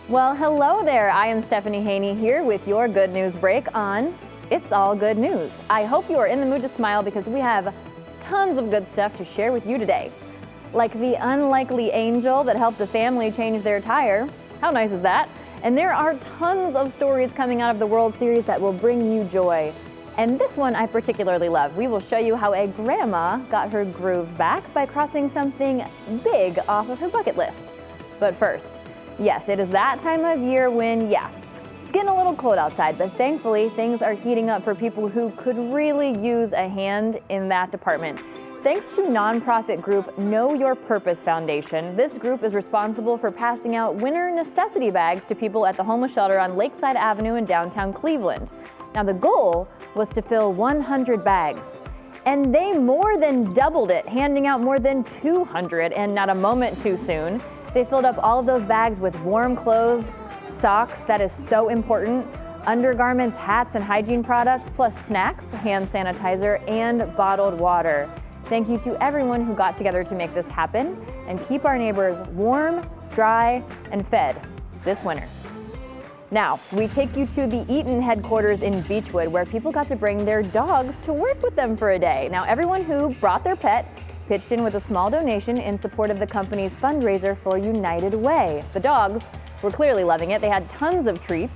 Well, hello there. I am Stephanie Haney here with your good news break on It's All Good News. I hope you are in the mood to smile because we have tons of good stuff to share with you today. Like the unlikely angel that helped a family change their tire. How nice is that? And there are tons of stories coming out of the World Series that will bring you joy. And this one I particularly love. We will show you how a grandma got her groove back by crossing something big off of her bucket list. But first, yes, it is that time of year when, it's getting a little cold outside, but thankfully things are heating up for people who could really use a hand in that department. Thanks to nonprofit group Know Your Purpose Foundation, this group is responsible for passing out winter necessity bags to people at the homeless shelter on Lakeside Avenue in downtown Cleveland. Now the goal was to fill 100 bags, and they more than doubled it, handing out more than 200, and not a moment too soon. They filled up all of those bags with warm clothes, socks, that is so important, undergarments, hats, and hygiene products, plus snacks, hand sanitizer, and bottled water. Thank you to everyone who got together to make this happen and keep our neighbors warm, dry, and fed this winter. Now, we take you to the Eaton headquarters in Beechwood, where people got to bring their dogs to work with them for a day. Now, everyone who brought their pet pitched in with a small donation in support of the company's fundraiser for United Way. The dogs were clearly loving it. They had tons of treats.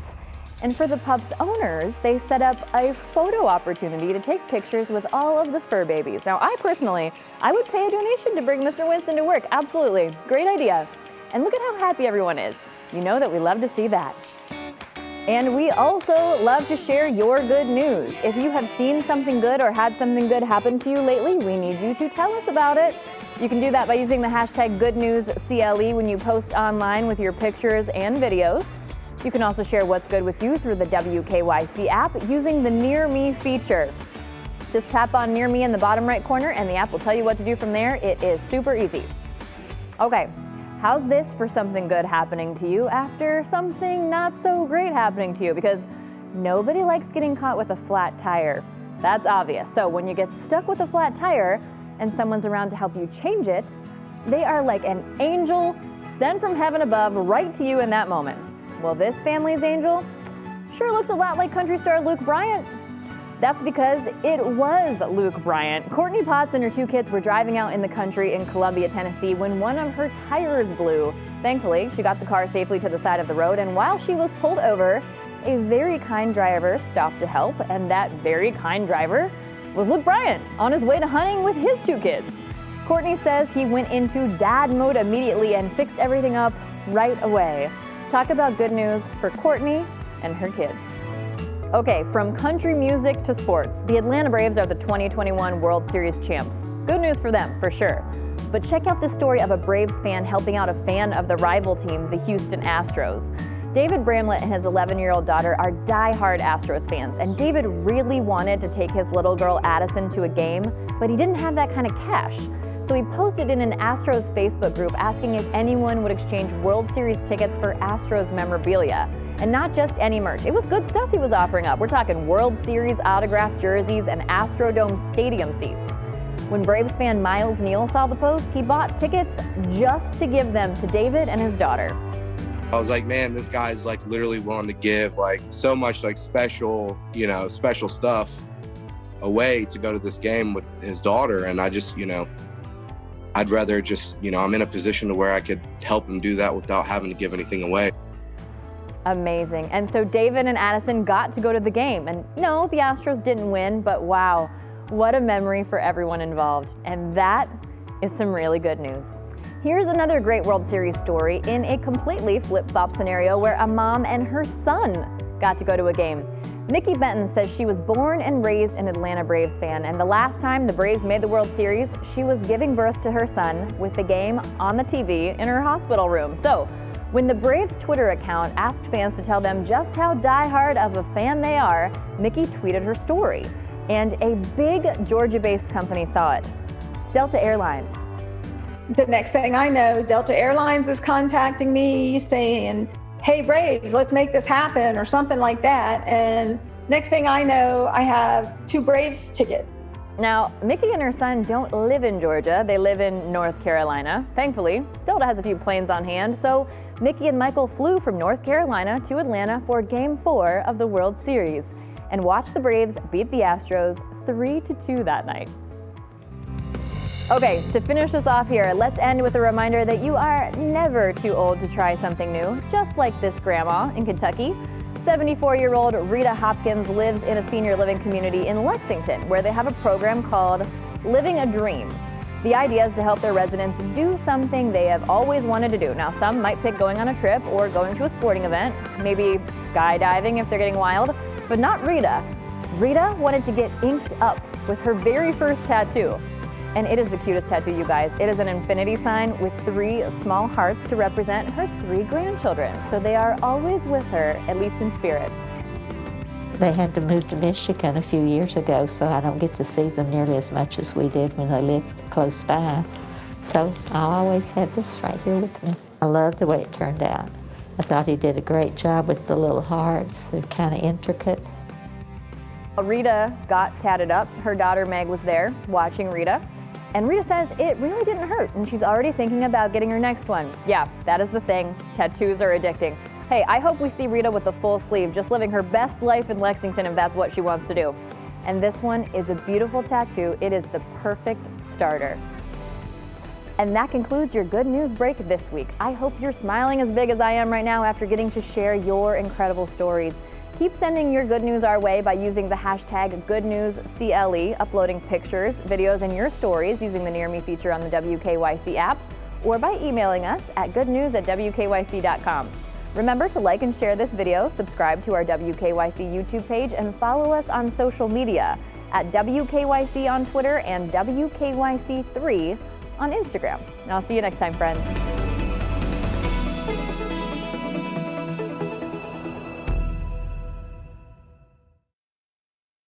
And for the pup's owners, they set up a photo opportunity to take pictures with all of the fur babies. Now, I would pay a donation to bring Mr. Winston to work. Absolutely. Great idea. And look at how happy everyone is. You know that we love to see that. And we also love to share your good news. If you have seen something good or had something good happen to you lately, we need you to tell us about it. You can do that by using the hashtag GoodNewsCLE when you post online with your pictures and videos. You can also share what's good with you through the WKYC app using the Near Me feature. Just tap on Near Me in the bottom right corner and the app will tell you what to do from there. It is super easy. Okay. How's this for something good happening to you after something not so great happening to you? Because nobody likes getting caught with a flat tire. That's obvious. So when you get stuck with a flat tire and someone's around to help you change it, they are like an angel sent from heaven above right to you in that moment. Well, this family's angel sure looks a lot like country star Luke Bryant. That's because it was Luke Bryant. Courtney Potts and her two kids were driving out in the country in Columbia, Tennessee when one of her tires blew. Thankfully, she got the car safely to the side of the road, and while she was pulled over, a very kind driver stopped to help, and that very kind driver was Luke Bryant on his way to hunting with his two kids. Courtney says he went into dad mode immediately and fixed everything up right away. Talk about good news for Courtney and her kids. Okay, from country music to sports, the Atlanta Braves are the 2021 World Series champs. Good news for them, for sure. But check out this story of a Braves fan helping out a fan of the rival team, the Houston Astros. David Bramlett and his 11-year-old daughter are die-hard Astros fans, and David really wanted to take his little girl Addison to a game, but he didn't have that kind of cash. So he posted in an Astros Facebook group asking if anyone would exchange World Series tickets for Astros memorabilia. And not just any merch. It was good stuff he was offering up. We're talking World Series autographed jerseys and Astrodome stadium seats. When Braves fan Miles Neal saw the post, he bought tickets just to give them to David and his daughter. I was like, man, this guy's like literally willing to give like so much like special stuff away to go to this game with his daughter. And I just, I'd rather just, I'm in a position to where I could help him do that without having to give anything away. Amazing. And so David and Addison got to go to the game. And no, the Astros didn't win, but wow, what a memory for everyone involved. And that is some really good news. Here's another great World Series story in a completely flip-flop scenario where a mom and her son got to go to a game. Nikki Benton says she was born and raised an Atlanta Braves fan, and the last time the Braves made the World Series, she was giving birth to her son with the game on the TV in her hospital room. So when the Braves Twitter account asked fans to tell them just how diehard of a fan they are, Nikki tweeted her story, and a big Georgia-based company saw it, Delta Airlines. The next thing I know, Delta Airlines is contacting me saying, hey Braves, let's make this happen, or something like that. And next thing I know, I have 2 Braves tickets. Now, Mickey and her son don't live in Georgia. They live in North Carolina. Thankfully, Delta has a few planes on hand, so Mickey and Michael flew from North Carolina to Atlanta for Game 4 of the World Series and watched the Braves beat the Astros 3-2 that night. Okay, to finish us off here, let's end with a reminder that you are never too old to try something new, just like this grandma in Kentucky. 74-year-old Rita Hopkins lives in a senior living community in Lexington, where they have a program called Living a Dream. The idea is to help their residents do something they have always wanted to do. Now, some might pick going on a trip or going to a sporting event, maybe skydiving if they're getting wild, but not Rita. Rita wanted to get inked up with her very first tattoo. And it is the cutest tattoo, you guys. It is an infinity sign with 3 small hearts to represent her 3 grandchildren. So they are always with her, at least in spirit. They had to move to Michigan a few years ago, so I don't get to see them nearly as much as we did when they lived close by. So I'll always have this right here with me. I love the way it turned out. I thought he did a great job with the little hearts. They're kind of intricate. Rita got tatted up. Her daughter Meg was there watching Rita. And Rita says it really didn't hurt, and she's already thinking about getting her next one. Yeah, that is the thing. Tattoos are addicting. Hey, I hope we see Rita with a full sleeve, just living her best life in Lexington if that's what she wants to do. And this one is a beautiful tattoo. It is the perfect starter. And that concludes your good news break this week. I hope you're smiling as big as I am right now after getting to share your incredible stories. Keep sending your good news our way by using the hashtag GoodNewsCLE, uploading pictures, videos, and your stories using the Near Me feature on the WKYC app, or by emailing us at goodnews@wkyc.com. Remember to like and share this video, subscribe to our WKYC YouTube page, and follow us on social media at WKYC on Twitter and WKYC3 on Instagram. And I'll see you next time, friends.